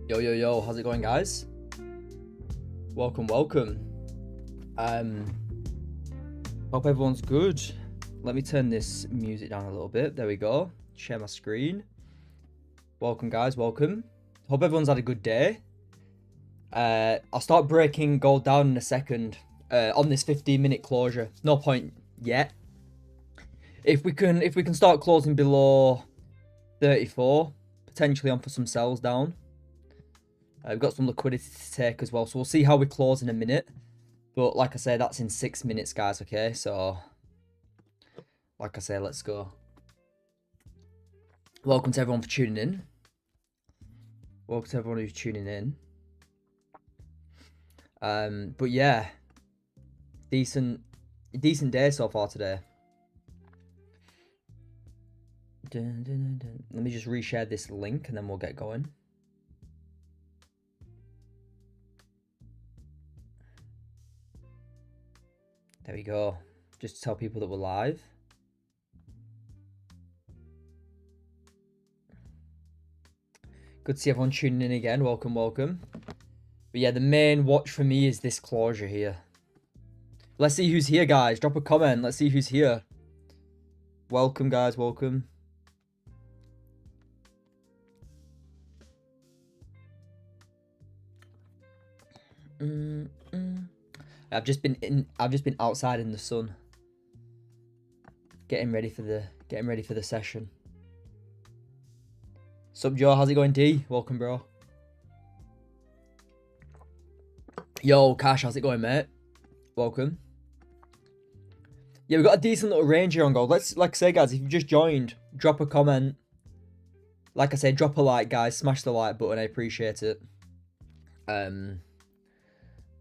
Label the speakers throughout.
Speaker 1: Yo, yo, yo, how's it going, guys? Welcome. Hope everyone's good. Let me turn this music down a little bit. There we go. Share my screen. Welcome, guys, welcome. Hope everyone's had a good day. I'll start breaking gold down in a second on this 15-minute closure. No point yet. If we can start closing below 34, potentially on for some sells down. We've got some liquidity to take as well, so we'll see how we close in a minute. But like I say, that's in 6 minutes, guys, okay? So, like I say, let's go. Welcome to everyone for tuning in. Welcome to everyone who's tuning in. But yeah, decent day so far today. Let me just reshare this link and then we'll get going. There we go. Just to tell people that we're live. Good to see everyone tuning in again. Welcome. But yeah, the main watch for me is this closure here. Let's see who's here, guys. Drop a comment. Let's see who's here. Welcome, guys. Welcome. I've just been outside in the sun, getting ready for the session. Sup, Joe? How's it going, D? Welcome, bro. Yo, Cash, how's it going, mate? Welcome. Yeah, we've got a decent little range here on gold. Like I say, guys, if you've just joined, drop a comment. Like I say, drop a like, guys. Smash the like button. I appreciate it.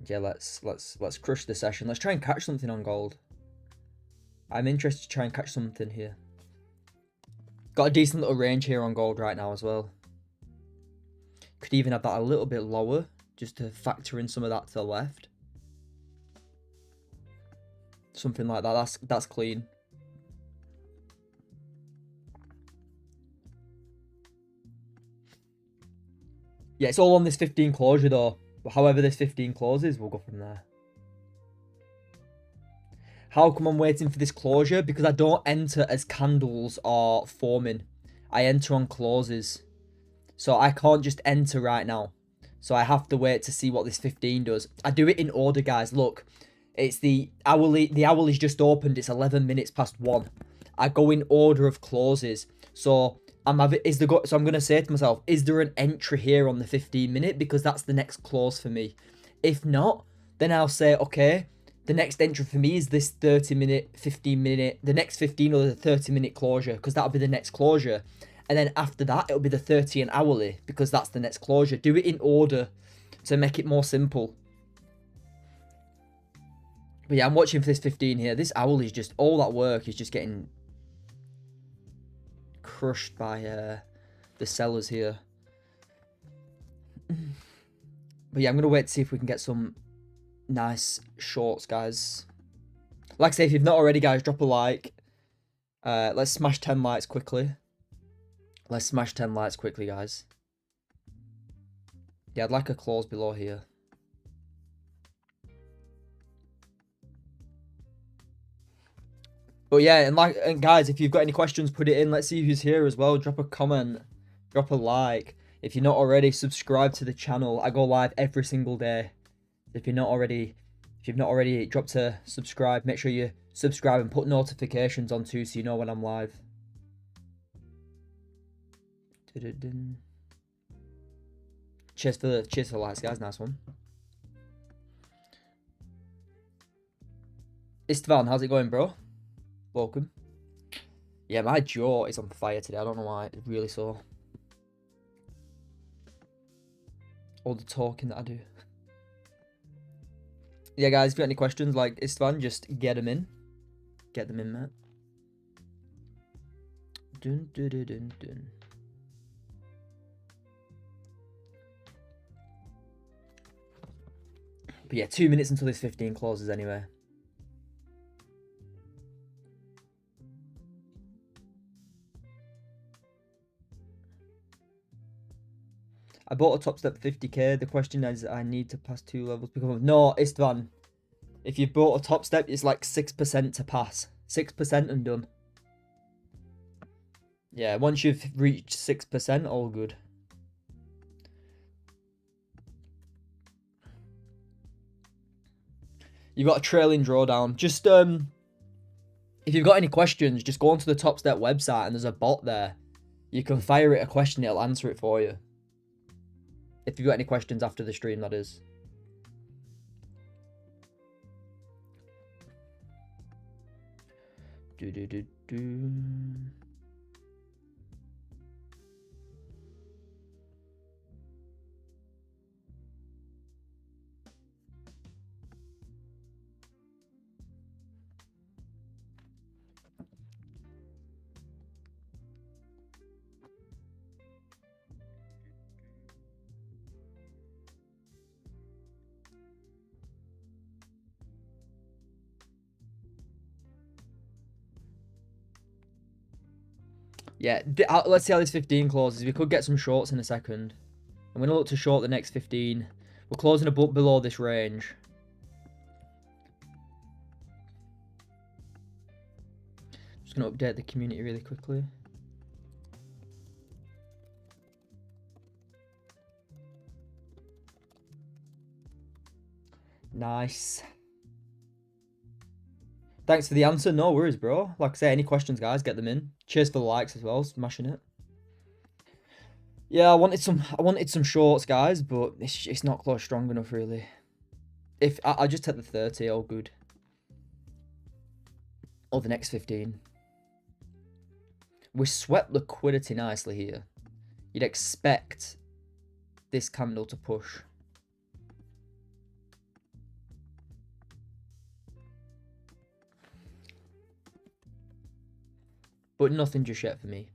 Speaker 1: Yeah, let's crush the session. Let's try and catch something on gold. I'm interested to try and catch something here. Got a decent little range here on gold right now as well. Could even have that a little bit lower, just to factor in some of that to the left. Something like that. That's clean. Yeah, it's all on this 15 closure though. However this 15 closes, we'll go from there. How come I'm waiting for this closure? Because I don't enter as candles are forming. I enter on closes. So I can't just enter right now. So I have to wait to see what this 15 does. I do it in order, guys. Look, it's the hourly. The hourly's just opened. It's 11 minutes past 1. I go in order of closes. So I'm going to say to myself, is there an entry here on the 15-minute? Because that's the next close for me. If not, then I'll say, okay, the next entry for me is this 30-minute, 15-minute, the next 15 or the 30-minute closure, because that'll be the next closure. And then after that, it'll be the 30 and hourly, because that's the next closure. Do it in order to make it more simple. But yeah, I'm watching for this 15 here. This hourly is just, all that work is just getting crushed by the sellers here. But yeah, I'm gonna wait to see if we can get some nice shorts, guys. Like I say, if you've not already, guys, drop a like. Let's smash 10 likes quickly. Let's smash 10 likes quickly, guys. Yeah, I'd like a close below here. But yeah, and guys, if you've got any questions, put it in. Let's see who's here as well. Drop a comment, drop a like. If you're not already, subscribe to the channel. I go live every single day. If you've not already dropped a subscribe, make sure you subscribe and put notifications on too, so you know when I'm live. Cheers for the likes, guys. Nice one. Istvan, how's it going, bro? Welcome. Yeah, my jaw is on fire today. I don't know why. It's really sore. All the talking that I do. Yeah, guys, if you got any questions like Istvan, just get them in. Get them in, Matt. Dun, dun, dun, dun, dun. But yeah, 2 minutes until this 15 closes anyway. bought a top step 50k. The question is, I need to pass 2 levels. No, Istvan. If you bought a top step, it's like 6% to pass. 6% and done. Yeah, once you've reached 6%, all good. You've got a trailing drawdown. Just, if you've got any questions, just go onto the Top Step website and there's a bot there. You can fire it a question, it'll answer it for you. If you've got any questions after the stream, that is. Yeah, let's see how this 15 closes. We could get some shorts in a second. I'm going to look to short the next 15. We're closing a bit below this range. Just going to update the community really quickly. Nice. Thanks for the answer. No worries, bro. Like I say, any questions, guys, get them in. Cheers for the likes as well. Smashing it. Yeah, I wanted some shorts, guys, but it's not close strong enough, really. If I just take the 30, all good. Or the next 15. We swept liquidity nicely here. You'd expect this candle to push. But nothing just yet for me.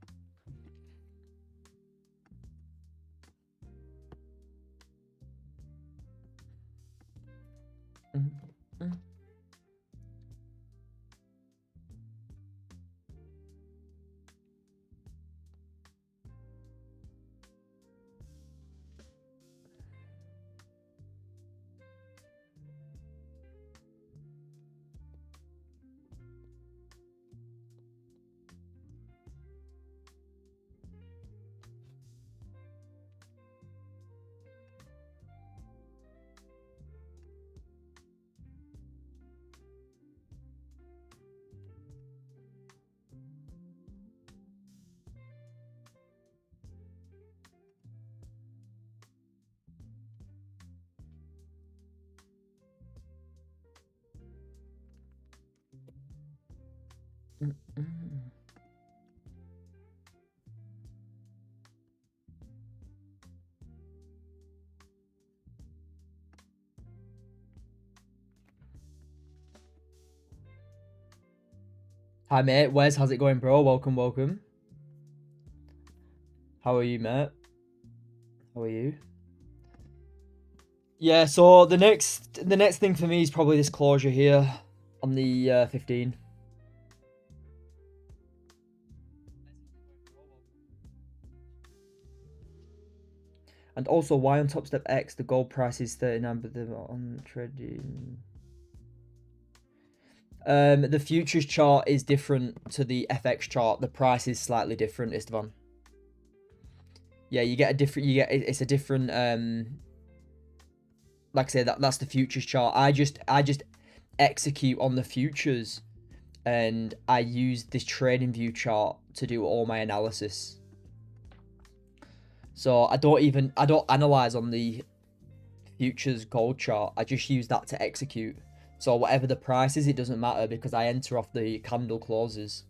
Speaker 1: Hi, mate. Wes, how's it going, bro? Welcome, welcome. How are you, mate? How are you? Yeah, so the next thing for me is probably this closure here on the 15. And also, why on Top Step X the gold price is 39, but they're on trading. The futures chart is different to the FX chart. The price is slightly different, Istvan. Yeah, you get a different. It's a different. Like I say, that's the futures chart. I just execute on the futures, and I use this trading view chart to do all my analysis. So I don't analyze on the futures gold chart. I just use that to execute. So whatever the price is, it doesn't matter because I enter off the candle closes.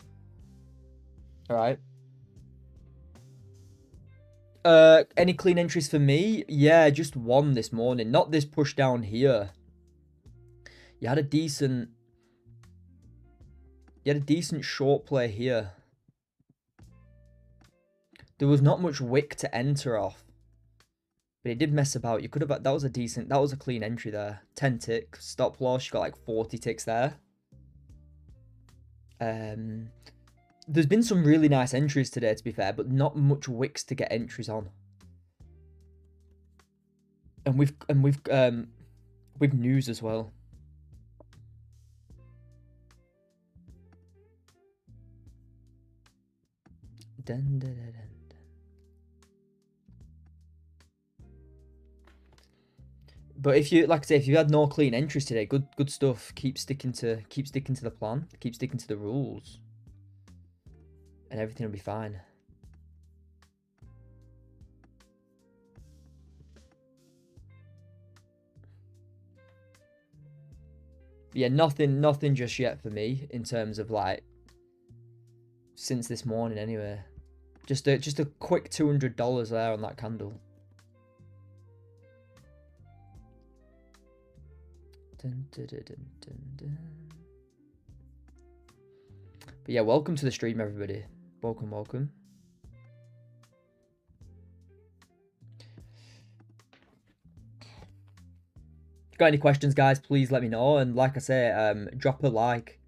Speaker 1: All right. Any clean entries for me? Yeah, just one this morning. Not this push down here. You had a decent short play here. There was not much wick to enter off. But it did mess about. You could have, that was a clean entry there. 10 ticks. Stop loss, you got like 40 ticks there. There's been some really nice entries today, to be fair, but not much wicks to get entries on. And with news as well. Dun, dun, dun, dun. But if you, like I say, if you had no clean entries today, good stuff. Keep sticking to the plan. Keep sticking to the rules, and everything will be fine. Yeah, nothing just yet for me in terms of like since this morning anyway. Just a quick $200 there on that candle. Dun, dun, dun, dun, dun, dun. But yeah, welcome to the stream, everybody. Welcome. Got any questions, guys? Please let me know. And like I say, drop a like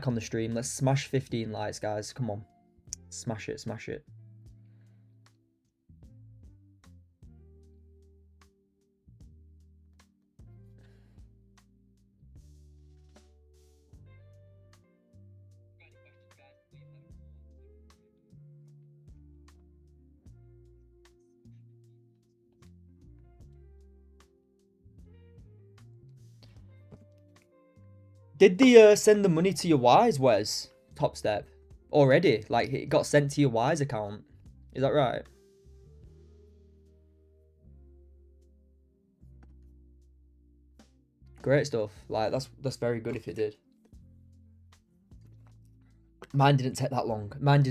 Speaker 1: on the stream. Let's smash 15 likes, guys. Come on, smash it. Did they send the money to your Wise, Wes? Top Step already? Like it got sent to your Wise account? Is that right? Great stuff. Like that's very good if it did. Mine didn't take that long. Mine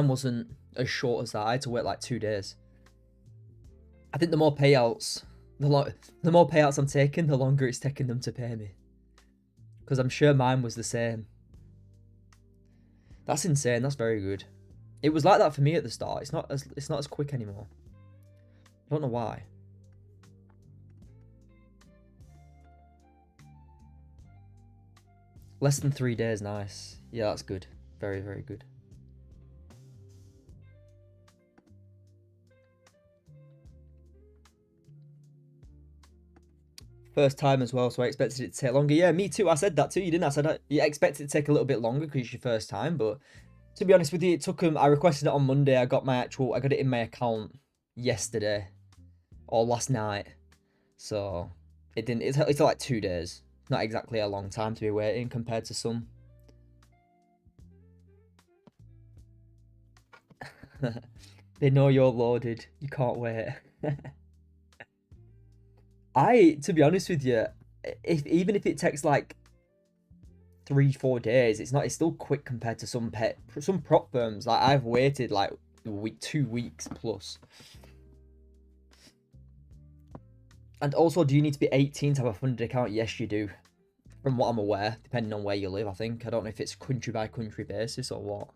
Speaker 1: wasn't as short as that. I had to wait like 2 days. I think the more payouts, the more payouts I'm taking, the longer it's taking them to pay me. Because I'm sure mine was the same. That's insane. That's very good. It was like that for me at the start. It's not as quick anymore. I don't know why. Less than 3 days. Nice. Yeah, that's good. Very, very good. First time as well, so I expected it to take longer. Yeah, me too. I said that to you, didn't I? I said I expected it to take a little bit longer because it's your first time, but to be honest with you, it took them. I requested it on Monday. I got it in my account yesterday or last night, so it didn't. It's like 2 days. Not exactly a long time to be waiting compared to some. They know you're loaded. You can't wait. To be honest with you, even if it takes like 3-4 days, it's still quick compared to some prop firms. Like I've waited like 2 weeks plus. And also, do you need to be 18 to have a funded account? Yes, you do. From what I'm aware, depending on where you live, I think. I don't know if it's country by country basis or what.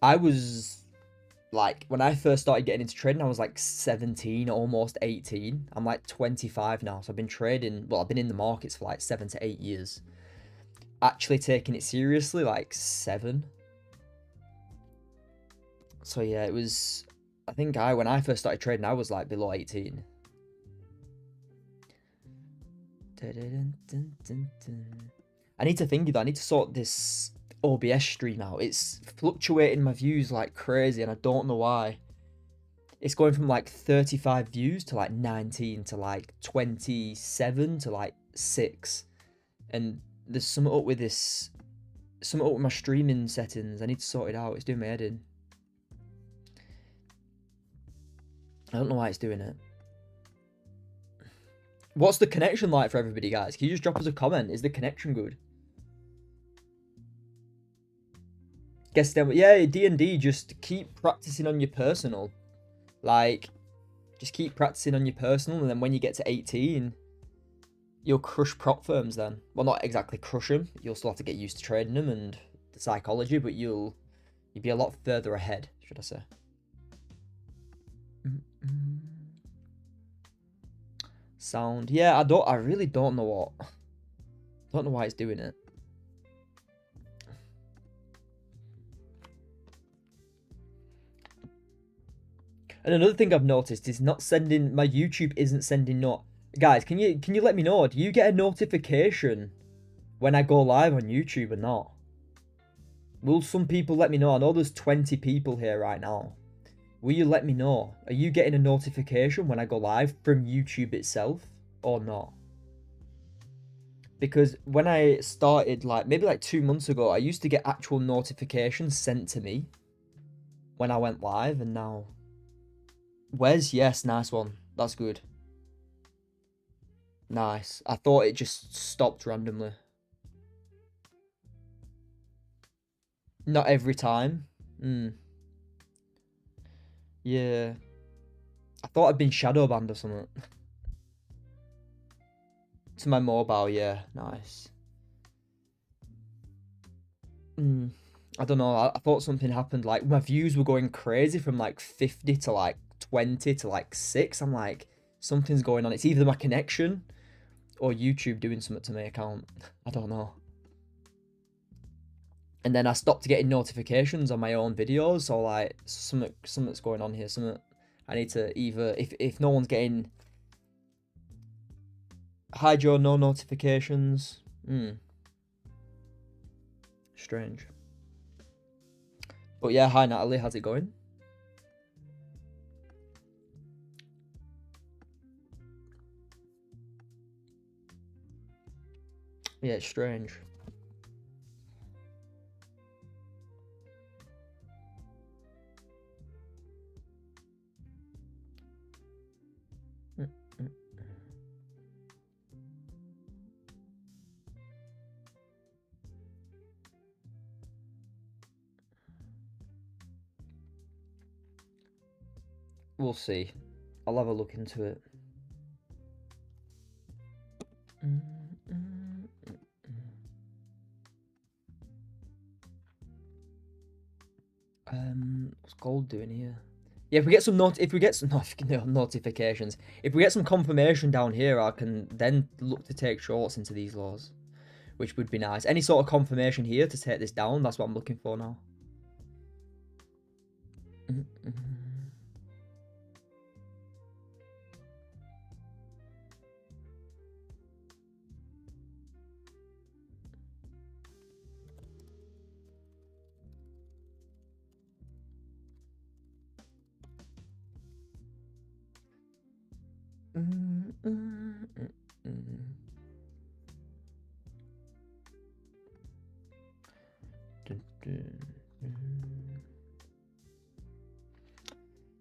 Speaker 1: I was like, when I first started getting into trading, I was like 17, almost 18. I'm like 25 now, so I've been trading, well, I've been in the markets for like 7 to 8 years. Actually taking it seriously, like 7. So yeah, it was, I think when I first started trading, I was like below 18. I need to think of that. I need to sort this OBS stream out. It's fluctuating my views like crazy and I don't know why. It's going from like 35 views to like 19 to like 27 to like 6. And there's something up with this, something up with my streaming settings. I need to sort it out. It's doing my head in. I don't know why it's doing it. What's the connection like for everybody, guys? Can you just drop us a comment? Is the connection good? Guess then, yeah, D&D, just keep practicing on your personal. Like, just keep practicing on your personal, and then when you get to 18, you'll crush prop firms then. Well, not exactly crush them. You'll still have to get used to trading them and the psychology, but you'll be a lot further ahead, should I say. Sound. Yeah, I really don't know why it's doing it. And another thing I've noticed is not sending, my YouTube isn't sending guys, can you let me know, do you get a notification when I go live on YouTube or not? Will some people let me know? I know there's 20 people here right now. Will you let me know? Are you getting a notification when I go live from YouTube itself or not? Because when I started, like maybe like 2 months ago, I used to get actual notifications sent to me when I went live, and now Wes, yes, nice one. That's good. Nice. I thought it just stopped randomly. Not every time. Yeah. I thought I'd been shadow banned or something. To my mobile, yeah. Nice. I don't know. I thought something happened. Like, my views were going crazy from like 50 to like 20 to like 6. I'm like, something's going on. It's either my connection or YouTube doing something to my account. I don't know. And then I stopped getting notifications on my own videos. So like, something's going on here. Something I need to either, if no one's getting, hi Joe, no notifications. Strange. But yeah, hi Natalie, how's it going? Yeah, it's strange. We'll see. I'll have a look into it. What's gold doing here? Yeah, if we get some notifications, if we get some confirmation down here, I can then look to take shorts into these laws, which would be nice. Any sort of confirmation here to take this down, that's what I'm looking for now.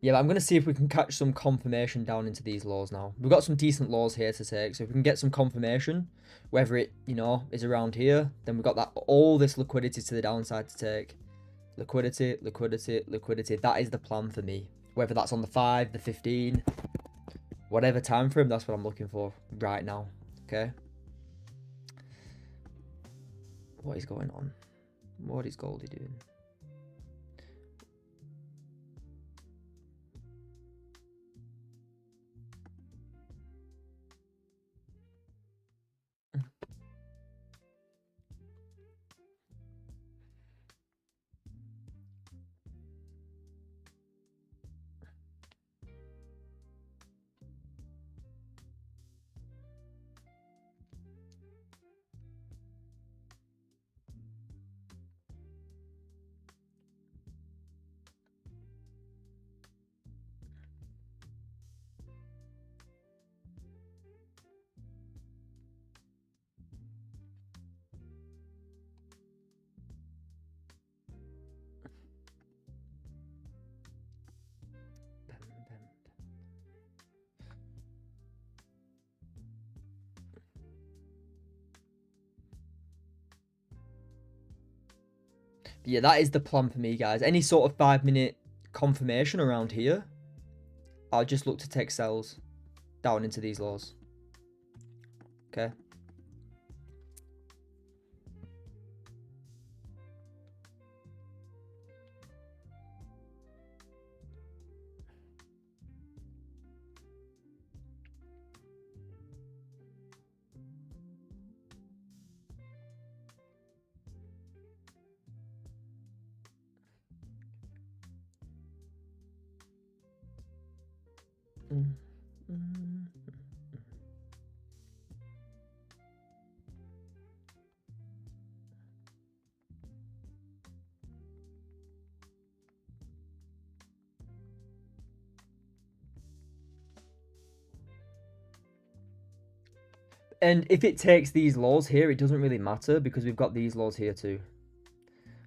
Speaker 1: Yeah, but I'm going to see if we can catch some confirmation down into these laws now. We've got some decent laws here to take, so if we can get some confirmation, whether it, is around here, then we've got all this liquidity to the downside to take. Liquidity, liquidity, liquidity. That is the plan for me. Whether that's on the 5, the 15, whatever time frame, that's what I'm looking for right now. Okay? What is going on? What is Goldie doing? But yeah, that is the plan for me, guys. Any sort of 5-minute confirmation around here, I'll just look to take sells down into these laws. Okay. And if it takes these laws here, it doesn't really matter because we've got these laws here too.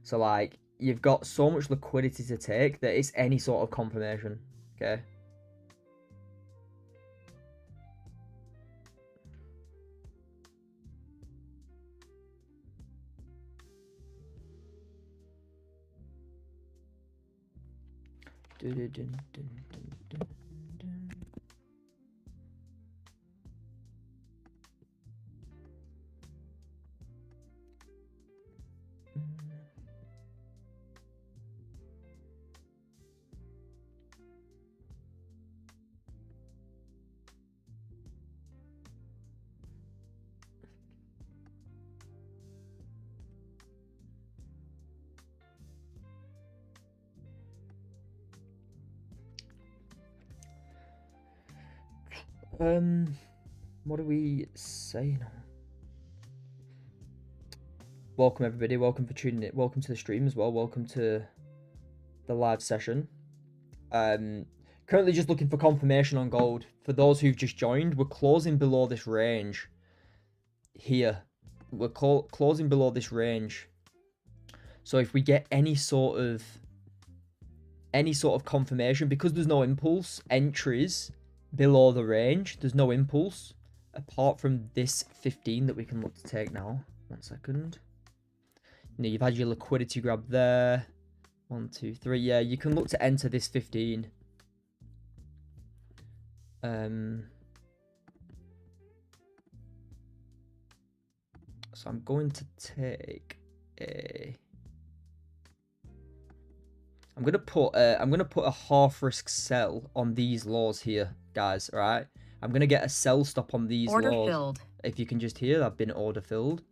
Speaker 1: So, like, you've got so much liquidity to take that it's any sort of confirmation, okay? What do we say now? Welcome everybody, welcome for tuning in, welcome to the stream as well, welcome to the live session. Currently just looking for confirmation on gold. For those who've just joined, we're closing below this range here. We're closing below this range. So if we get any sort of confirmation, because there's no impulse entries below the range, there's no impulse apart from this 15 that we can look to take now. 1 second. You know, you've had your liquidity grab there. 1, 2, 3. Yeah, you can look to enter this 15. So I'm going to take a. I'm gonna put a half risk sell on these laws here, guys. All right. I'm gonna get a sell stop on these
Speaker 2: order
Speaker 1: laws.
Speaker 2: Filled.
Speaker 1: If you can just hear, I've been order filled,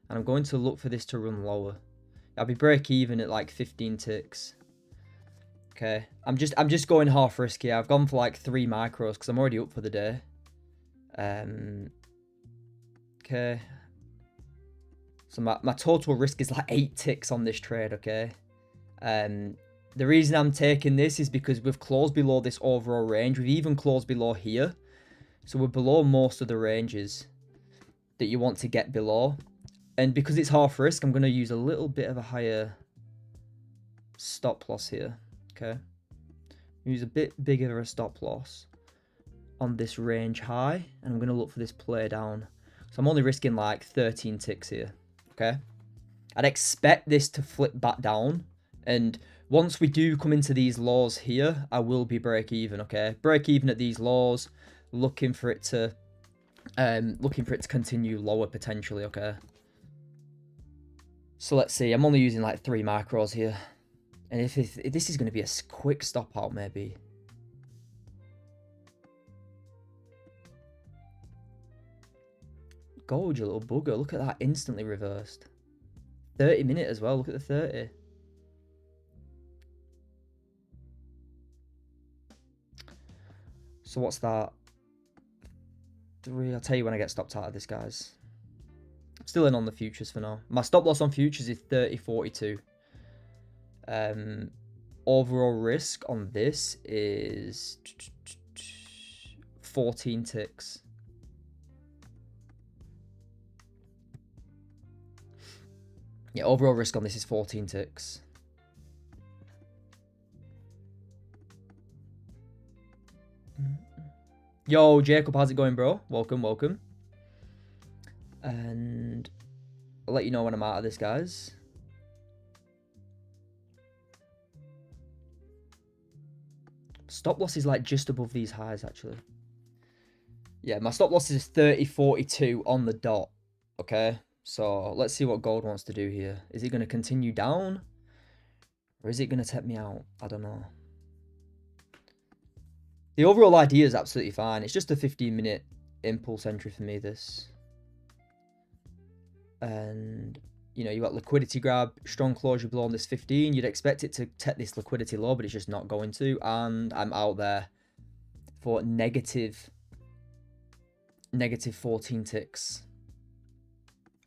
Speaker 1: and I'm going to look for this to run lower. I'll be break even at like 15 ticks. Okay, I'm just going half risk here. I've gone for like 3 micros because I'm already up for the day. Okay. So my total risk is like 8 ticks on this trade. Okay. The reason I'm taking this is because we've closed below this overall range. We've even closed below here. So we're below most of the ranges that you want to get below. And because it's half risk, I'm going to use a little bit of a higher stop loss here. Okay. Use a bit bigger of a stop loss on this range high. And I'm going to look for this play down. So I'm only risking like 13 ticks here. Okay. I'd expect this to flip back down. And once we do come into these laws here, I will be break even, okay? Break even at these laws, looking for it to continue lower potentially, okay? So let's see, I'm only using like 3 macros here. And if this is going to be a quick stop out, maybe. Gold, you little bugger. Look at that, instantly reversed. 30-minute as well, look at the 30. So what's that? 3. I'll tell you when I get stopped out of this, guys. I'm still in on the futures for now. My stop loss on futures is 30.42. Overall risk on this is 14 ticks. Yeah, overall risk on this is 14 ticks. Yo, Jacob, how's it going, bro? Welcome, welcome. And I'll let you know when I'm out of this, guys. Stop loss is like just above these highs, actually. Yeah, my stop loss is 30.42 on the dot. Okay, so let's see what gold wants to do here. Is it going to continue down? Or is it going to take me out? I don't know. The overall idea is absolutely fine. It's just a 15-minute impulse entry for me, this. And, you know, you got liquidity grab, strong closure below on this 15. You'd expect it to take this liquidity low, but it's just not going to. And I'm out there for negative 14 ticks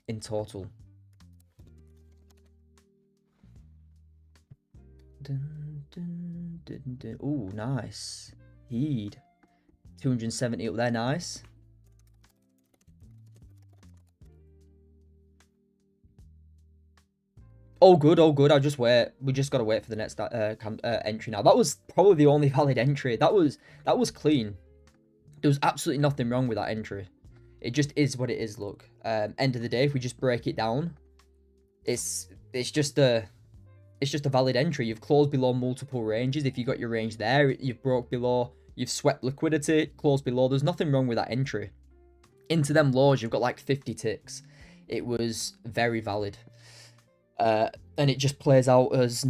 Speaker 1: in total. Ooh, nice. Heed. 270 up there, nice. Oh, good, oh, good. I'll just wait. We just got to wait for the next entry now. That was probably the only valid entry. That was clean. There was absolutely nothing wrong with that entry. It just is what it is, look. End of the day, if we just break it down, it's just a valid entry. You've closed below multiple ranges. If you got your range there, you've broke below, you've swept liquidity, closed below. There's nothing wrong with that entry. Into them lows, you've got like 50 ticks. It was very valid. And it just plays out as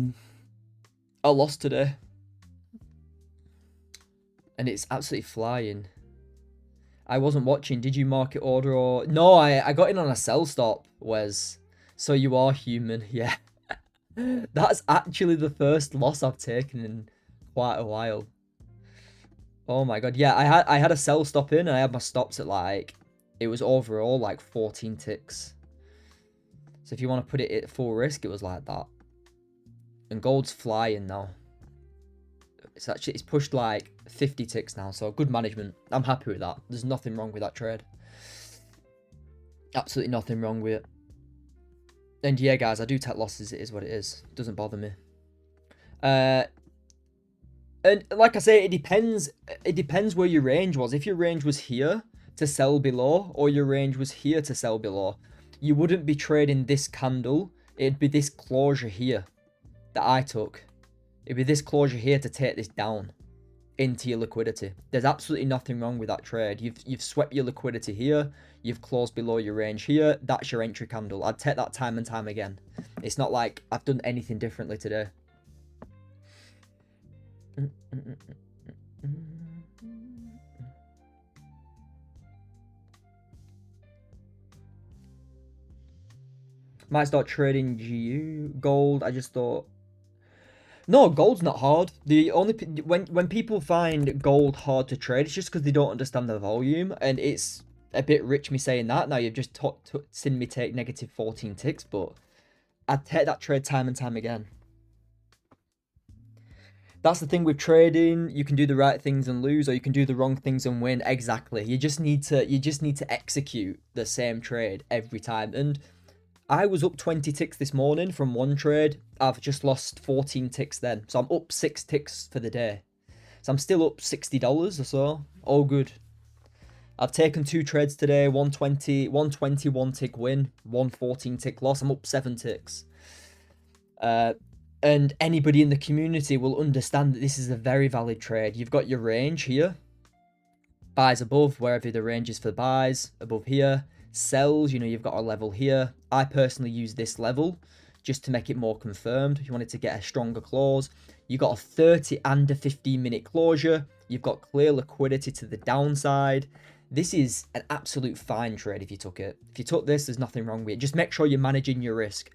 Speaker 1: a loss today. And it's absolutely flying. I wasn't watching. Did you market order or... No, I got in on a sell stop, Wes. So you are human, yeah. That's actually the first loss I've taken in quite a while. Oh my god, yeah, I had a sell stop in and I had my stops at like... It was overall like 14 ticks. So if you want to put it at full risk, it was like that. And gold's flying now. It's pushed like 50 ticks now, so good management. I'm happy with that. There's nothing wrong with that trade. Absolutely nothing wrong with it. And yeah, guys, I do take losses. It is what it is. It doesn't bother me. And like I say, it depends. It depends where your range was. If your range was here to sell below, or your range was here to sell below, you wouldn't be trading this candle. It'd be this closure here that I took. It'd be this closure here to take this down into your liquidity. There's absolutely nothing wrong with that trade. You've swept your liquidity here. You've closed below your range here. That's your entry candle. I'd take that time and time again. It's not like I've done anything differently today. Might start trading gold. I just thought... No, gold's not hard. The only when people find gold hard to trade, it's just because they don't understand the volume, and it's a bit rich me saying that. Now you've just seen me take negative 14 ticks, but I'd take that trade time and time again. That's the thing with trading. You can do the right things and lose, or you can do the wrong things and win. Exactly. You just need to execute the same trade every time. And I was up 20 ticks this morning from one trade. I've just lost 14 ticks then. So I'm up 6 ticks for the day. So I'm still up $60 or so. All good. I've taken 2 trades today. 120, 1 tick win, 114 tick loss. I'm up 7 ticks. And anybody in the community will understand that this is a very valid trade. You've got your range here. Buys above, wherever the range is for buys. Above here. Sells, you know, you've got a level here. I personally use this level just to make it more confirmed. If you wanted to get a stronger close, you got a 30 and a 15-minute closure. You've got clear liquidity to the downside. This is an absolute fine trade if you took it. If you took this, there's nothing wrong with it. Just make sure you're managing your risk.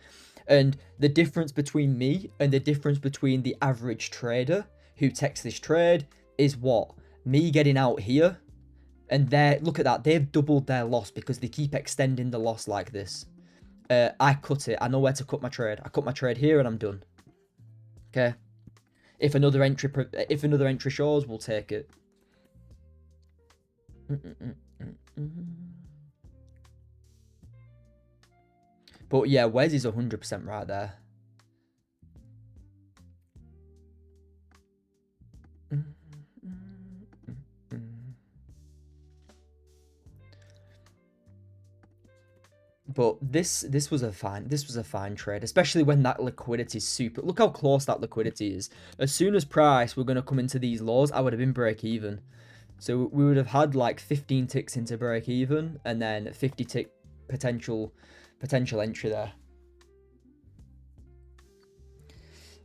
Speaker 1: And the difference between me and the difference between the average trader who takes this trade is what? Me getting out here. And look at that, they've doubled their loss because they keep extending the loss like this. I cut it. I know where to cut my trade. I cut my trade here and I'm done. Okay. If another entry shows, we'll take it. But yeah, Wes is 100% right there. But this was a fine trade, especially when that liquidity is super. Look how close that liquidity is. As soon as price were going to come into these lows, I would have been break even. So we would have had like 15 ticks into break even, and then 50 tick potential entry there.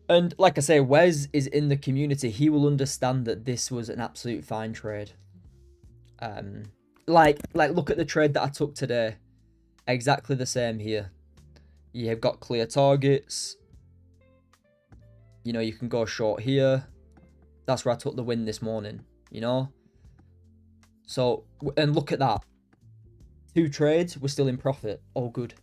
Speaker 1: And like I say, Wes is in the community. He will understand that this was an absolute fine trade. Like look at the trade that I took today. Exactly the same here. You've got clear targets. You know, you can go short here. That's where I took the win this morning, you know. So, and look at that. 2 trades, we're still in profit. All good.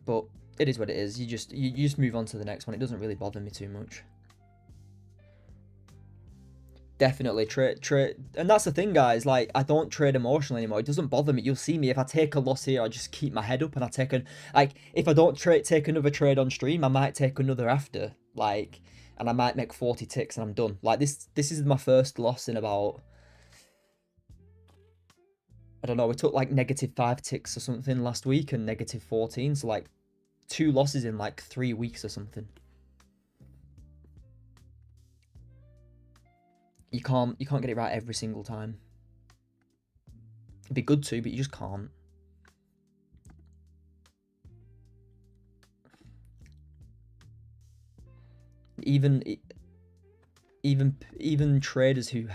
Speaker 1: But it is what it is. You just move on to the next one. It doesn't really bother me too much. Definitely trade, and that's the thing, guys. Like, I don't trade emotionally anymore. It doesn't bother me. You'll see me if I take a loss here, I just keep my head up and I take if I don't take another trade on stream, I might take another after, like, and I might make 40 ticks and I'm done. Like, this is my first loss in about, I don't know, we took like -5 ticks or something last week and -14, so like 2 losses in like 3 weeks or something. You can't get it right every single time. It'd be good to, but you just can't. Even traders who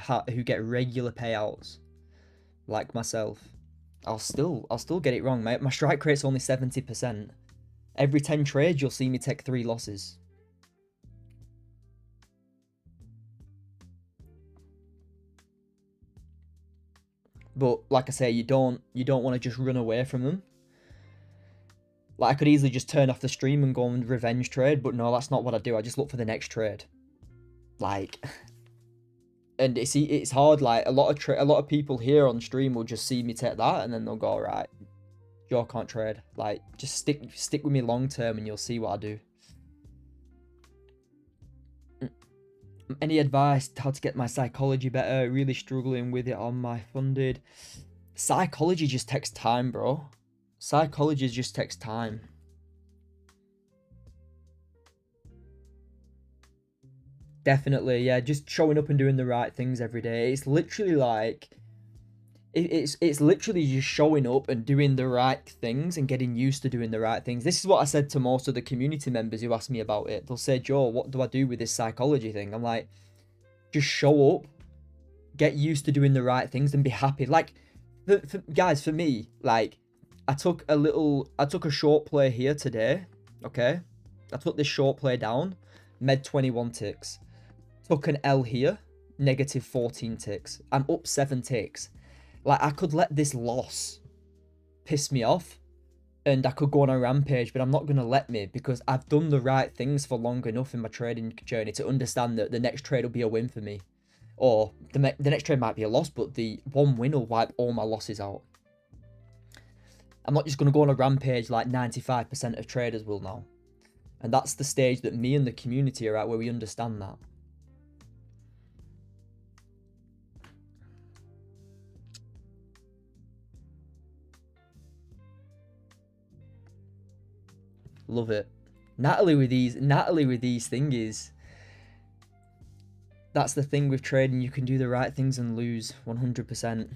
Speaker 1: get regular payouts, like myself, I'll still get it wrong. My strike rate's only 70%. Every 10 trades, you'll see me take 3 losses. But like I say, you don't want to just run away from them. Like, I could easily just turn off the stream and go and revenge trade, but no, that's not what I do. I just look for the next trade. Like, and it's hard. Like, a lot of people here on stream will just see me take that, and then they'll go, all right, Joe can't trade. Like, just stick with me long term, and you'll see what I do. Any advice how to get my psychology better? Really struggling with it on my funded. Psychology just takes time, bro. Psychology just takes time. Definitely, yeah. Just showing up and doing the right things every day. It's literally like, it's literally just showing up and doing the right things and getting used to doing the right things. This is what I said to most of the community members who ask me about it. They'll say, Joe, what do I do with this psychology thing? I'm like, just show up, get used to doing the right things and be happy. Like, guys, for me, like, I took a short play here today, okay? I took this short play down, made 21 ticks. Took an L here, -14 ticks. I'm up 7 ticks. Like, I could let this loss piss me off and I could go on a rampage, but I'm not going to let me, because I've done the right things for long enough in my trading journey to understand that the next trade will be a win for me. Or the next trade might be a loss, but the one win will wipe all my losses out. I'm not just going to go on a rampage like 95% of traders will now. And that's the stage that me and the community are at, where we understand that. Love it. Natalie with these thingies. That's the thing with trading. You can do the right things and lose 100%.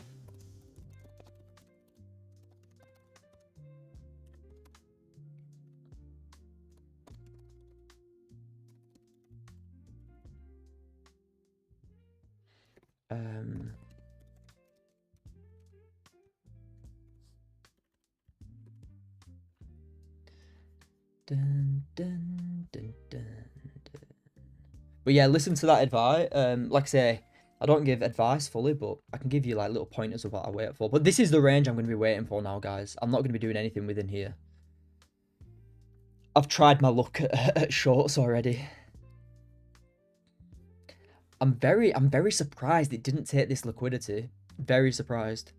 Speaker 1: Dun, dun, dun, dun, dun. But yeah, listen to that advice. Like I say, I don't give advice fully, but I can give you like little pointers of what I wait for. But this is the range I'm going to be waiting for now, guys. I'm not going to be doing anything within here. I've tried my luck at shorts already. I'm very surprised it didn't take this liquidity. Very surprised.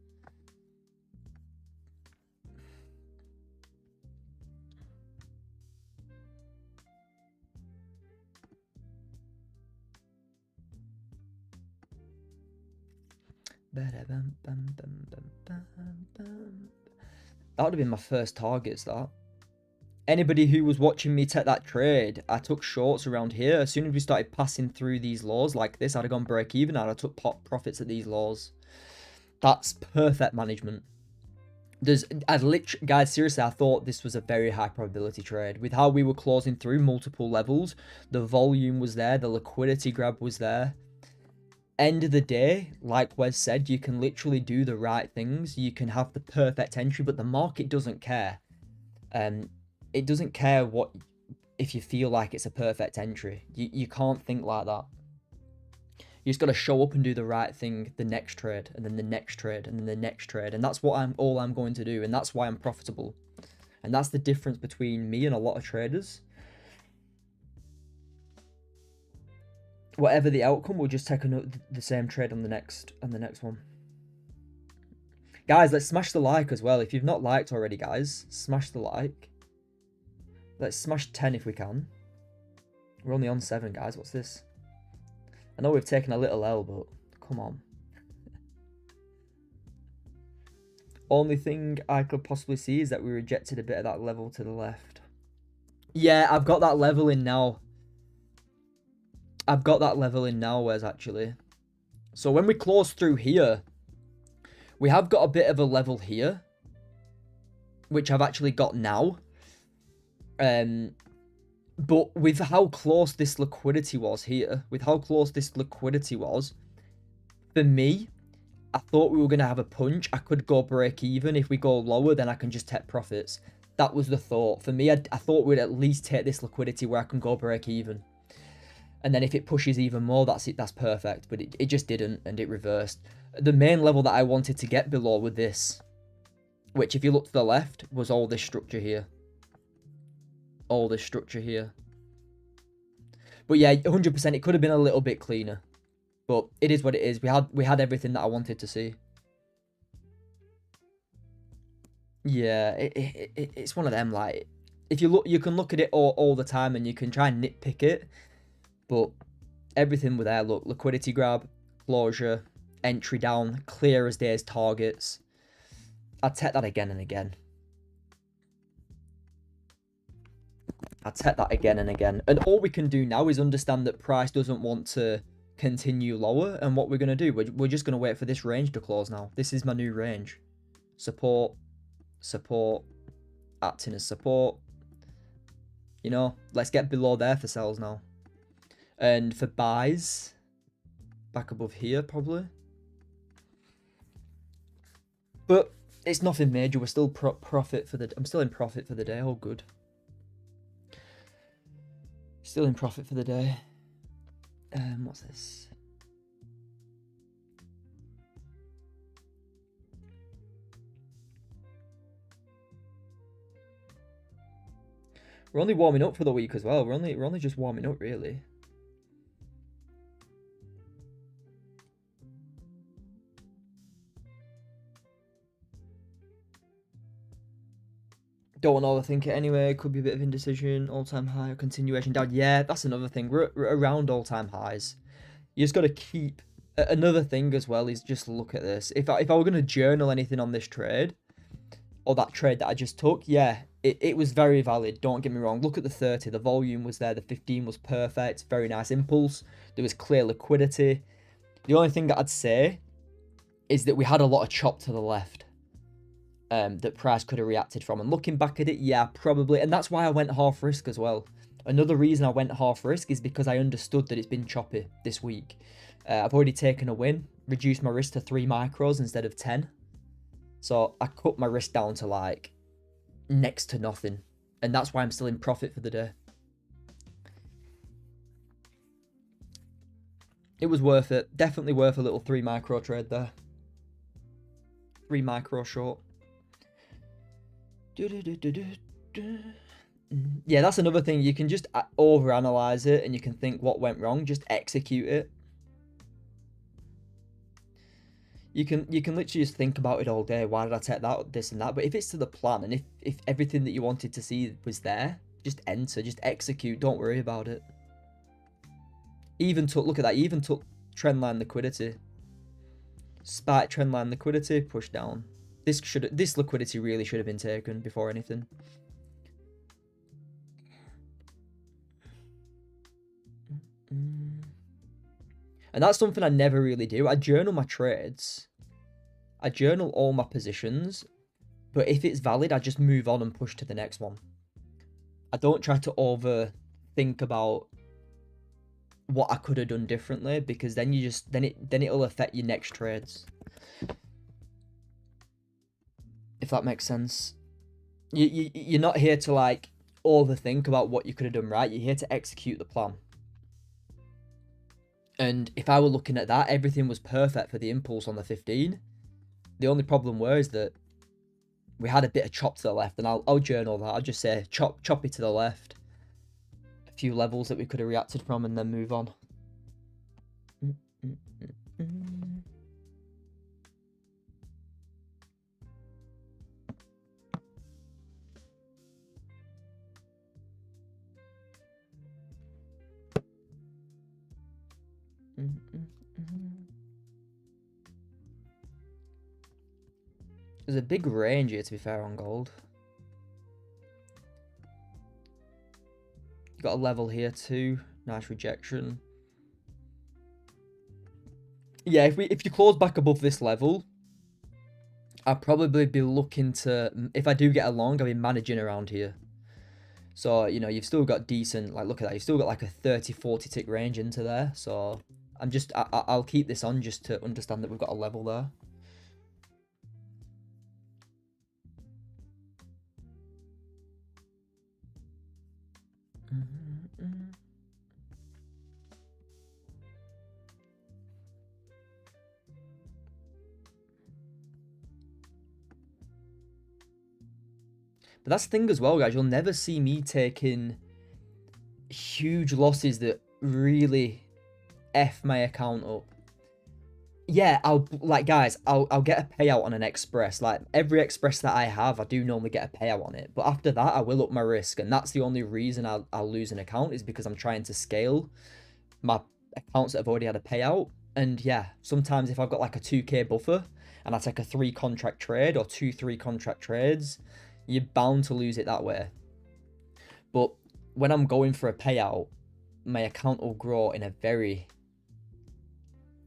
Speaker 1: That would have been my first targets, that. Anybody who was watching me take that trade, I took shorts around here. As soon as we started passing through these lows like this, I'd have gone break even and I took profits at these lows. That's perfect management. Guys, seriously, I thought this was a very high probability trade. With how we were closing through multiple levels, the volume was there, the liquidity grab was there. End of the day, like Wes said, you can literally do the right things. You can have the perfect entry, but the market doesn't care. It doesn't care if you feel like it's a perfect entry. You can't think like that. You just got to show up and do the right thing the next trade, and then the next trade, and then the next trade. And that's what I'm going to do, and that's why I'm profitable. And that's the difference between me and a lot of traders. Whatever the outcome, we'll just take the same trade on the next one. Guys, let's smash the like as well. If you've not liked already, guys, smash the like. Let's smash 10 if we can. We're only on 7, guys. What's this? I know we've taken a little L, but come on. Only thing I could possibly see is that we rejected a bit of that level to the left. Yeah, I've got that level in now. Wes, actually. So when we close through here, we have got a bit of a level here, which I've actually got now. But with how close this liquidity was here, for me, I thought we were going to have a punch. I could go break even. If we go lower, then I can just take profits. That was the thought. For me, I thought we'd at least take this liquidity where I can go break even. And then if it pushes even more, that's it. That's perfect. But it just didn't, and it reversed. The main level that I wanted to get below with this, which if you look to the left, was all this structure here. But yeah, 100%, it could have been a little bit cleaner. But it is what it is. We had everything that I wanted to see. Yeah, it's one of them, like, if you look, you can look at it all the time and you can try and nitpick it. But everything with there, look, liquidity grab, closure, entry down, clear as day's targets. I'd take that again and again. And all we can do now is understand that price doesn't want to continue lower. And what we're going to do, we're just going to wait for this range to close now. This is my new range. Support, acting as support. You know, let's get below there for sells now. And for buys, back above here probably. But it's nothing major. We're still profit for the. I'm still in profit for the day. Oh, good. Still in profit for the day. What's this? We're only warming up for the week as well. We're only just warming up, really. Don't want to overthink it anyway. Could be a bit of indecision. All-time high or continuation down. Yeah, that's another thing. We're around all-time highs. You just got to keep... Another thing as well is just look at this. If I were going to journal anything on this trade, or that trade that I just took, yeah, it was very valid. Don't get me wrong. Look at the 30. The volume was there. The 15 was perfect. Very nice impulse. There was clear liquidity. The only thing that I'd say is that we had a lot of chop to the left. That price could have reacted from. And looking back at it, yeah, probably. And that's why I went half risk as well. Another reason I went half risk is because I understood that it's been choppy this week. I've already taken a win, reduced my risk to 3 micros instead of 10. So I cut my risk down to like next to nothing. And that's why I'm still in profit for the day. It was worth it. Definitely worth a little 3 micro trade there. 3 micro short. Yeah, that's another thing. You can just overanalyze it and you can think what went wrong. Just execute it. You can literally just think about it all day. Why did I take that, this and that? But if it's to the plan and if everything that you wanted to see was there, just enter, just execute. Don't worry about it. Even took, look at that. Even took trendline liquidity. Spike trendline liquidity, push down. This liquidity really should have been taken before anything. And that's something I never really do. I journal my trades. I journal all my positions. But if it's valid, I just move on and push to the next one. I don't try to overthink about what I could have done differently, because then you just then it'll affect your next trades. If that makes sense. You're not here to like overthink about what you could have done right. You're here to execute the plan. And if I were looking at that, everything was perfect for the impulse on the 15. The only problem was that we had a bit of chop to the left, and I'll journal that. I'll just say choppy to the left. A few levels that we could have reacted from, and then move on. There's a big range here, to be fair, on gold. You got a level here too. Nice rejection. Yeah, if you close back above this level, I'll probably be looking to, if I do get a long, I'll be managing around here. So, you know, you've still got decent, like, look at that. You've still got like a 30-40 tick range into there. So I'll keep this on just to understand that we've got a level there. But that's the thing as well, guys. You'll never see me taking huge losses that really F my account up. Yeah, I'll get a payout on an express. Like every express that I have, I do normally get a payout on it. But after that, I will up my risk, and that's the only reason I'll lose an account is because I'm trying to scale my accounts that have already had a payout. And yeah, sometimes if I've got like a 2k buffer and I take a 3 contract trade or 2-3 contract trades, you're bound to lose it that way. But when I'm going for a payout, my account will grow in a very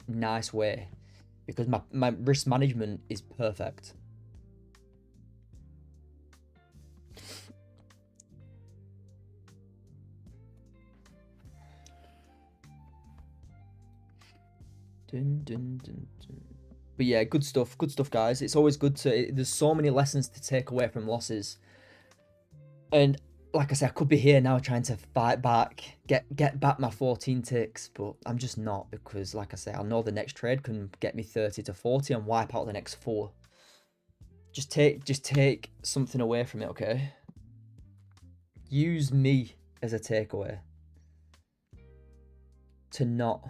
Speaker 1: nice way because my risk management is perfect. Dun, dun, dun, dun. But yeah, good stuff, guys. It's always good to, there's so many lessons to take away from losses. And like I said, I could be here now trying to fight back, get back my 14 ticks, but I'm just not, because like I say, I know the next trade can get me 30-40 and wipe out the next 4. Just take something away from it, okay? Use me as a takeaway to not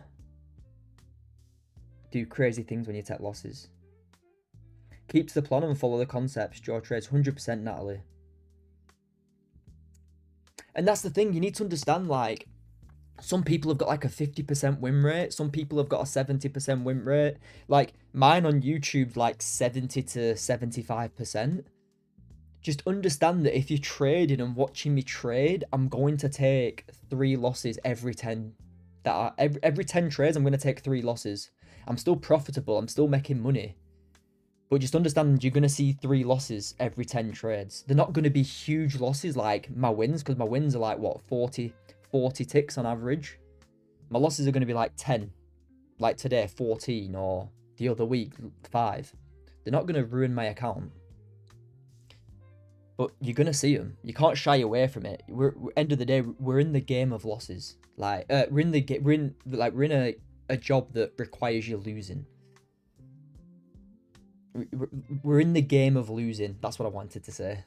Speaker 1: do crazy things when you take losses. Keep to the plan and follow the concepts. Draw trades, 100% Natalie. And that's the thing, you need to understand, like, some people have got like a 50% win rate. Some people have got a 70% win rate. Like, mine on YouTube, like 70 to 75%. Just understand that if you're trading and watching me trade, I'm going to take 3 losses every 10. Every 10 trades, I'm going to take 3 losses. I'm still profitable. I'm still making money. But just understand you're going to see 3 losses every 10 trades. They're not going to be huge losses like my wins, because my wins are like, what, 40 ticks on average. My losses are going to be like 10. Like today, 14, or the other week, 5. They're not going to ruin my account. But you're going to see them. You can't shy away from it. End of the day, we're in the game of losses. Like, we're in a job that requires you losing. We're in the game of losing. That's what I wanted to say.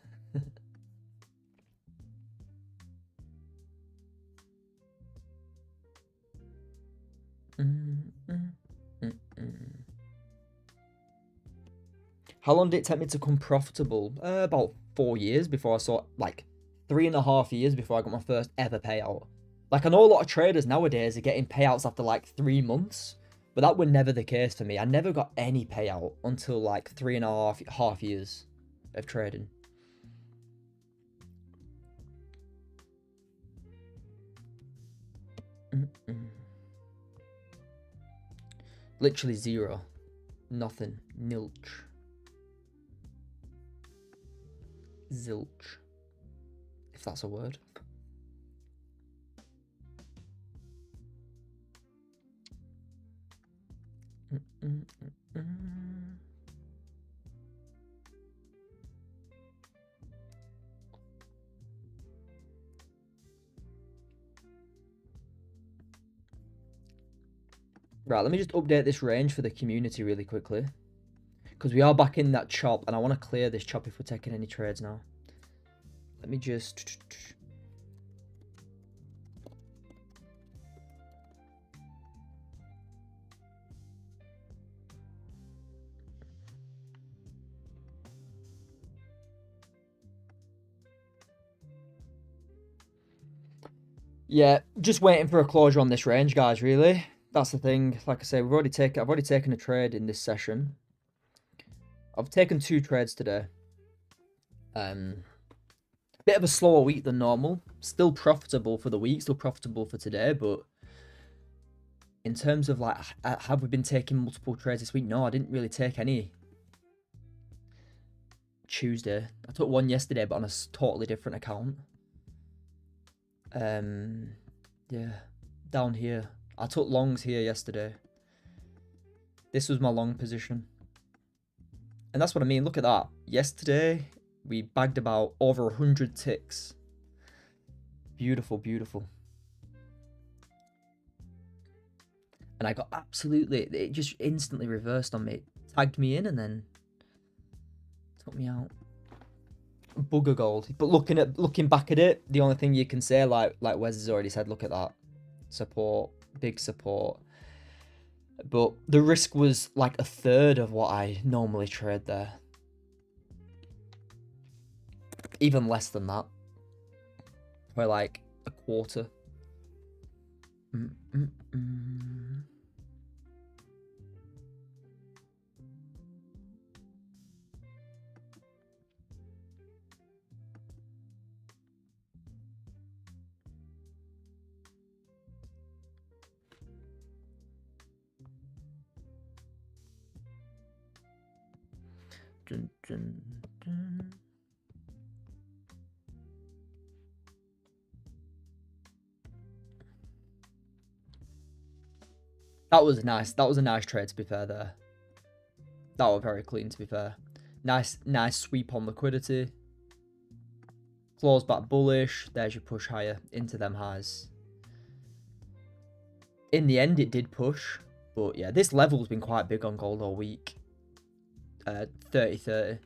Speaker 1: How long did it take me to become profitable? About 4 years before I saw, like, 3.5 years before I got my first ever payout. Like, I know a lot of traders nowadays are getting payouts after like 3 months, but that was never the case for me. I never got any payout until like 3.5 years of trading. Literally 0. Nothing. Nilch. Zilch. If that's a word. Right, let me just update this range for the community really quickly. Because we are back in that chop, and I want to clear this chop if we're taking any trades now. Let me just... Yeah, just waiting for a closure on this range, guys, really. That's the thing. Like I say, I've already taken a trade in this session. I've taken 2 trades today. Bit of a slower week than normal. Still profitable for the week, still profitable for today, but in terms of like, have we been taking multiple trades this week? No, I didn't really take any Tuesday. I took one yesterday, but on a totally different account. Yeah, down here. I took longs here yesterday. This was my long position. And that's what I mean. Look at that. Yesterday, we bagged about over 100 ticks. Beautiful, beautiful. And I got absolutely... It just instantly reversed on me. It tagged me in and then took me out. Bugger gold. But looking back at it, the only thing you can say, like Wes has already said, look at that. Support. Big support. But the risk was like a third of what I normally trade there. Even less than that. Probably like a quarter. Dun, dun, dun. That was a nice trade, to be fair there. That was very clean, to be fair. Nice sweep on liquidity. Claws back bullish. There's your push higher into them highs. In the end, it did push. But yeah, this level's been quite big on gold all week. 30-30.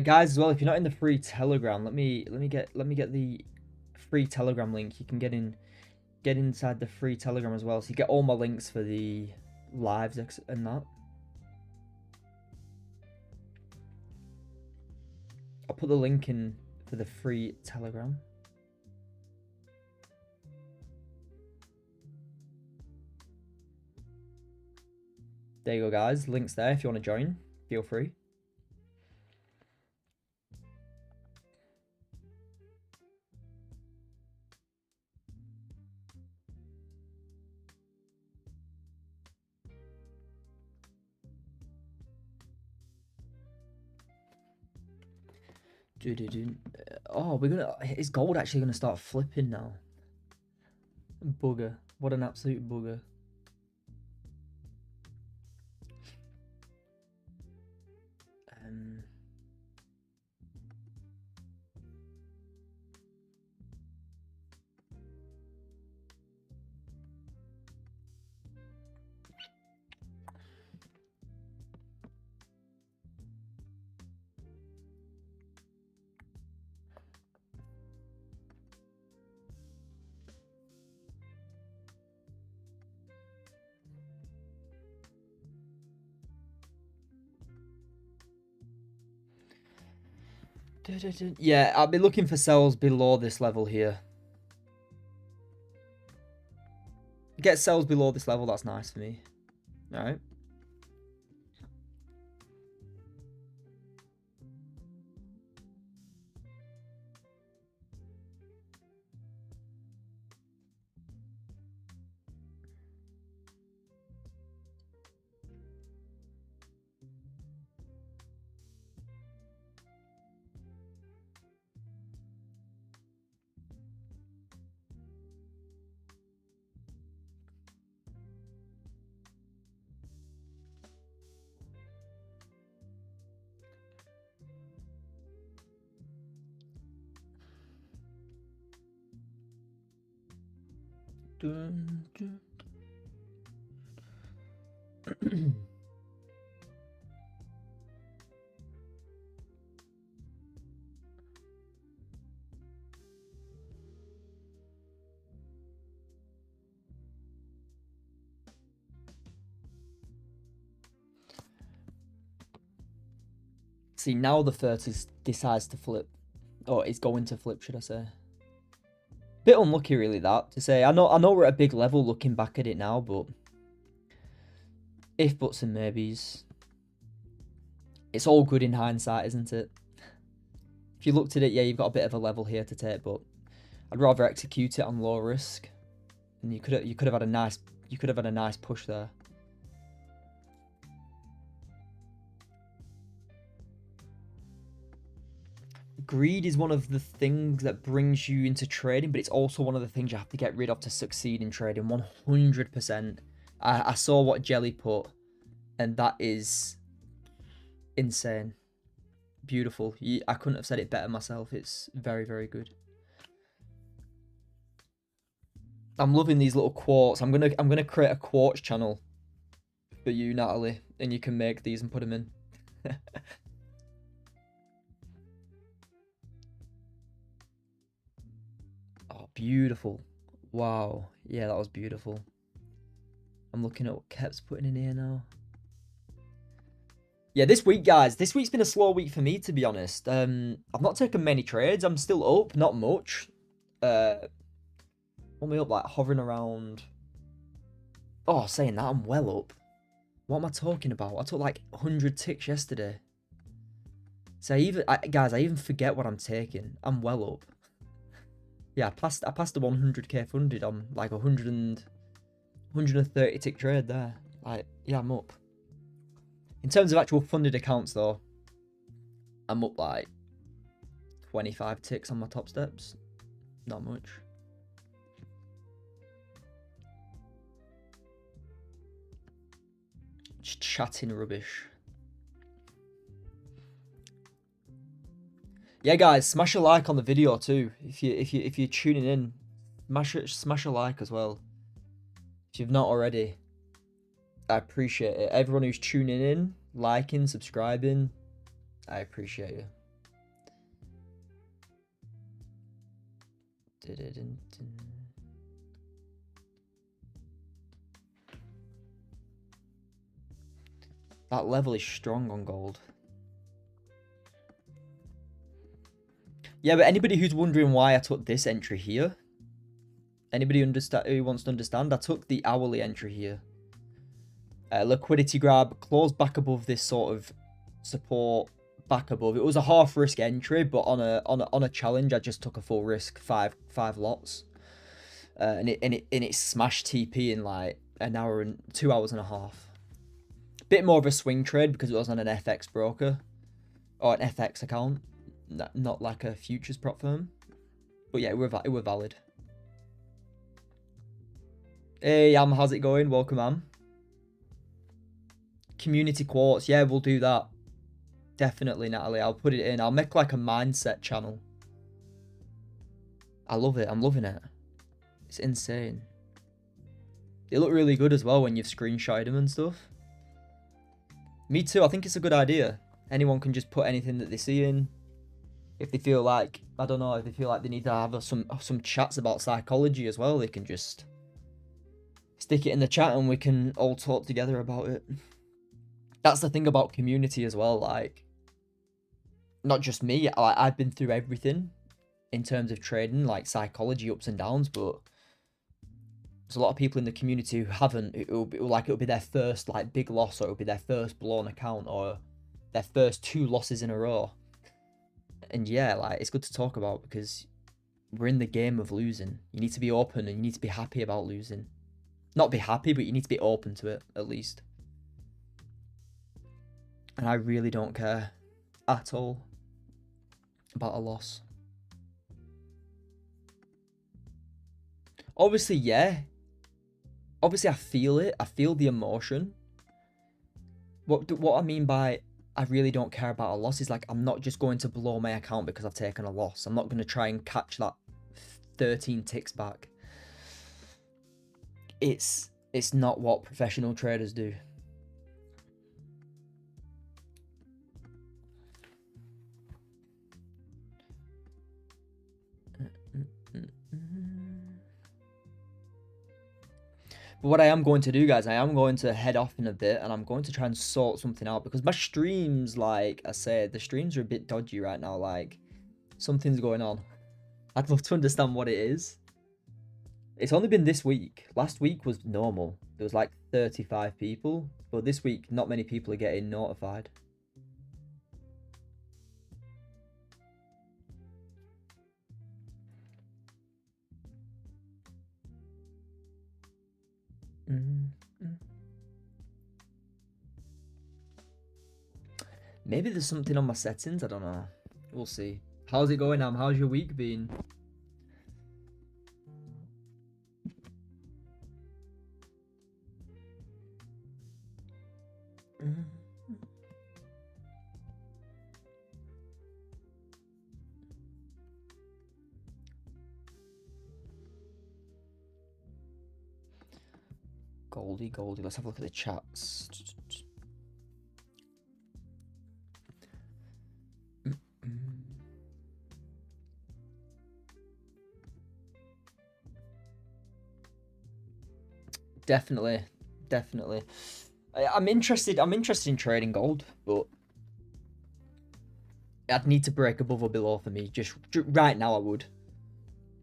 Speaker 1: Guys, as well, if you're not in the free Telegram, let me get the free Telegram link. You can get inside the free Telegram as well, so you get all my links for the lives and that. I'll put the link in for the free Telegram. There you go, guys. Links there if you want to join. Feel free. Oh, is gold actually gonna start flipping now? Bugger. What an absolute bugger. Yeah, I'll be looking for sells below this level here. Get sells below this level, that's nice for me. Alright. Dun, dun. See, now the 30 decides to flip. Or is going to flip, should I say. Bit unlucky, really, that, to say. I know we're at a big level looking back at it now, but... if buts and maybes. It's all good in hindsight, isn't it? If you looked at it, yeah, you've got a bit of a level here to take, but... I'd rather execute it on low risk. And you could have had a nice push there. Greed is one of the things that brings you into trading, but it's also one of the things you have to get rid of to succeed in trading. 100%. I saw what Jelly put, and that is insane. Beautiful. I couldn't have said it better myself. It's very, very good. I'm loving these little quotes. I'm gonna create a quotes channel for you, Natalie, and you can make these and put them in. Oh, beautiful. Wow. Yeah, that was beautiful. I'm looking at what Kep's putting in here now. Yeah, this week, guys. This week's been a slow week for me, to be honest. I've not taken many trades. I'm still up, not much. Only up, like, hovering around. Oh, saying that, I'm well up. What am I talking about? I took, like, 100 ticks yesterday. So guys, I even forget what I'm taking. I'm well up. Yeah, I passed the 100k funded on, like, 130 tick trade there. Like, yeah, I'm up. In terms of actual funded accounts, though, I'm up, like, 25 ticks on my top steps. Not much. Just chatting rubbish. Yeah, guys, smash a like on the video too. If you're tuning in, smash a like as well. If you've not already, I appreciate it. Everyone who's tuning in, liking, subscribing, I appreciate you. That level is strong on gold. Yeah, but anybody who's wondering why I took this entry here, anybody who wants to understand, I took the hourly entry here. Liquidity grab, close back above this sort of support, back above. It was a half risk entry, but on a challenge, I just took a full risk, five lots, and it smashed TP in like an hour and 2 hours and a half. Bit more of a swing trade because it was on an FX broker or an FX account, not like a futures prop firm. But yeah, it were valid. Hey, how's it going? Welcome, Am. Community quotes, yeah, we'll do that. Definitely, Natalie. I'll put it in. I'll make like a mindset channel. I love it. I'm loving it. It's insane. They look really good as well when you've screenshotted them and stuff. Me too. I think it's a good idea. Anyone can just put anything that they see in. If they feel like, I don't know, if they feel like they need to have some chats about psychology as well, they can just stick it in the chat and we can all talk together about it. That's the thing about community as well. Like, not just me. I've been through everything in terms of trading, like psychology ups and downs, but there's a lot of people in the community who haven't. It'll be their first like big loss, or it'll be their first blown account, or their first 2 losses in a row. And yeah, like, it's good to talk about because we're in the game of losing. You need to be open and you need to be happy about losing. Not be happy, but you need to be open to it, at least. And I really don't care at all about a loss. Obviously, yeah. Obviously, I feel it. I feel the emotion. What I mean by I really don't care about a loss is like, I'm not just going to blow my account because I've taken a loss. I'm not going to try and catch that 13 ticks back. it's not what professional traders do. But what I am going to do, guys, I am going to head off in a bit, and I'm going to try and sort something out, because my streams, like I said, the streams are a bit dodgy right now. Like, something's going on. I'd love to understand what it is. It's only been this week. Last week was normal. There was like 35 people, but this week, not many people are getting notified. Maybe there's something on my settings. I don't know. We'll see. How's it going, Am? How's your week been? Goldie. Let's have a look at the chats. Definitely. I'm interested in trading gold, but I'd need to break above or below for me. Just right now,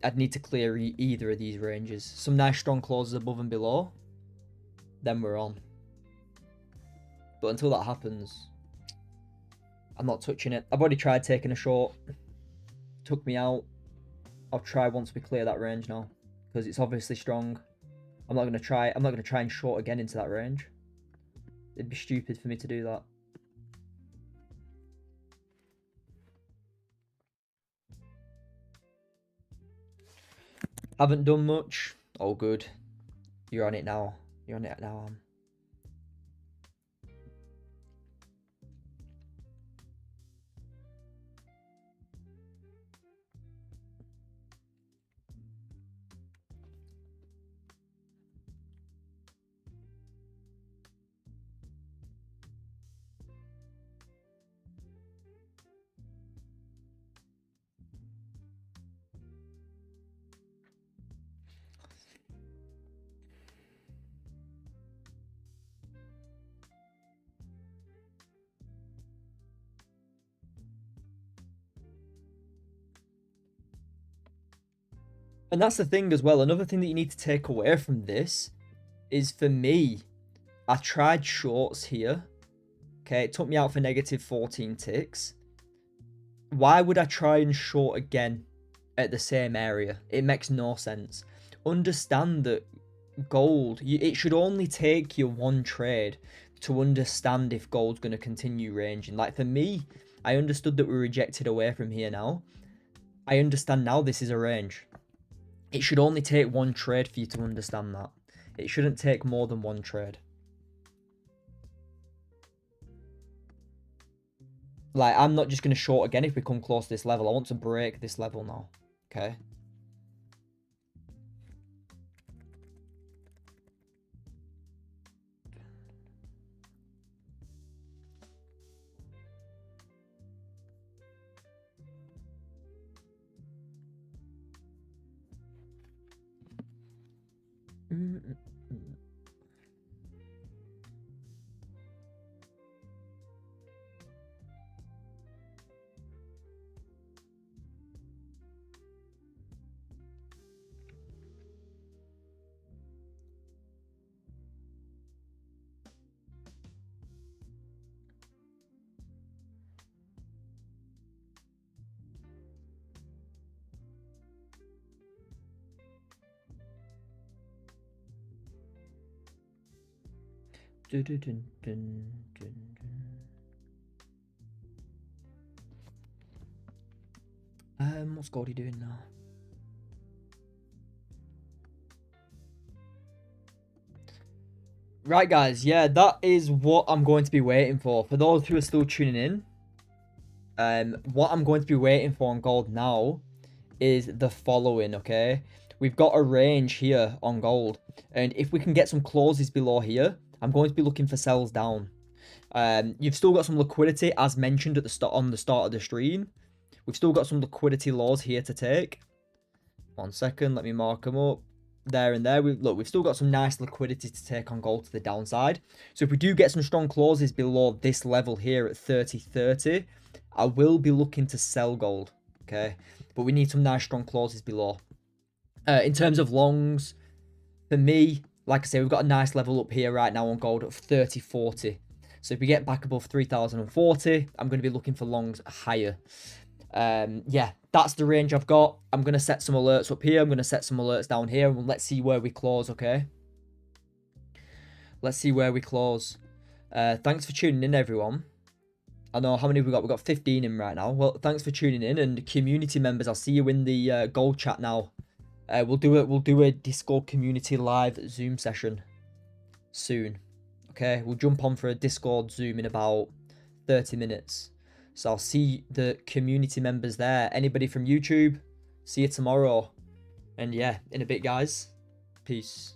Speaker 1: I'd need to clear either of these ranges. Some nice strong closes above and below, then we're on. But until that happens, I'm not touching it. I've already tried taking a short. Took me out. I'll try once we clear that range now, because it's obviously strong. I'm not gonna try and short again into that range. It'd be stupid for me to do that. Haven't done much. Oh, good. You're on it now. And that's the thing as well. Another thing that you need to take away from this is, for me, I tried shorts here. Okay, it took me out for negative 14 ticks. Why would I try and short again at the same area? It makes no sense. Understand that gold, it should only take you one trade to understand if gold's going to continue ranging. Like, for me, I understood that we rejected away from here now. I understand now this is a range. It should only take one trade for you to understand that. It shouldn't take more than one trade. Like, I'm not just going to short again if we come close to this level. I want to break this level now. Okay? What's Gordy doing now? Right, guys, yeah, that is what I'm going to be waiting for. For those who are still tuning in, what I'm going to be waiting for on gold now is the following, okay? we've got a range here on gold. And if we can get some clauses below here, I'm going to be looking for sells down. You've still got some liquidity, as mentioned at the start of the stream. We've still got some liquidity laws here to take. 1 second, let me mark them up. There and there. We've still got some nice liquidity to take on gold to the downside. So if we do get some strong clauses below this level here at 30.30, I will be looking to sell gold. Okay, but we need some nice strong clauses below. In terms of longs, for me, like I say, we've got a nice level up here right now on gold of 30.40. So if we get back above 3,040, I'm going to be looking for longs higher. Yeah, that's the range I've got. I'm going to set some alerts up here. I'm going to set some alerts down here. And let's see where we close, okay? Let's see where we close. Thanks for tuning in, everyone. I know how many we got. We've got 15 in right now. Well, thanks for tuning in. And community members, I'll see you in the gold chat now. We'll do a Discord community live Zoom session soon. Okay, we'll jump on for a Discord Zoom in about 30 minutes. So I'll see the community members there. Anybody from YouTube, see you tomorrow. And yeah, in a bit, guys. Peace.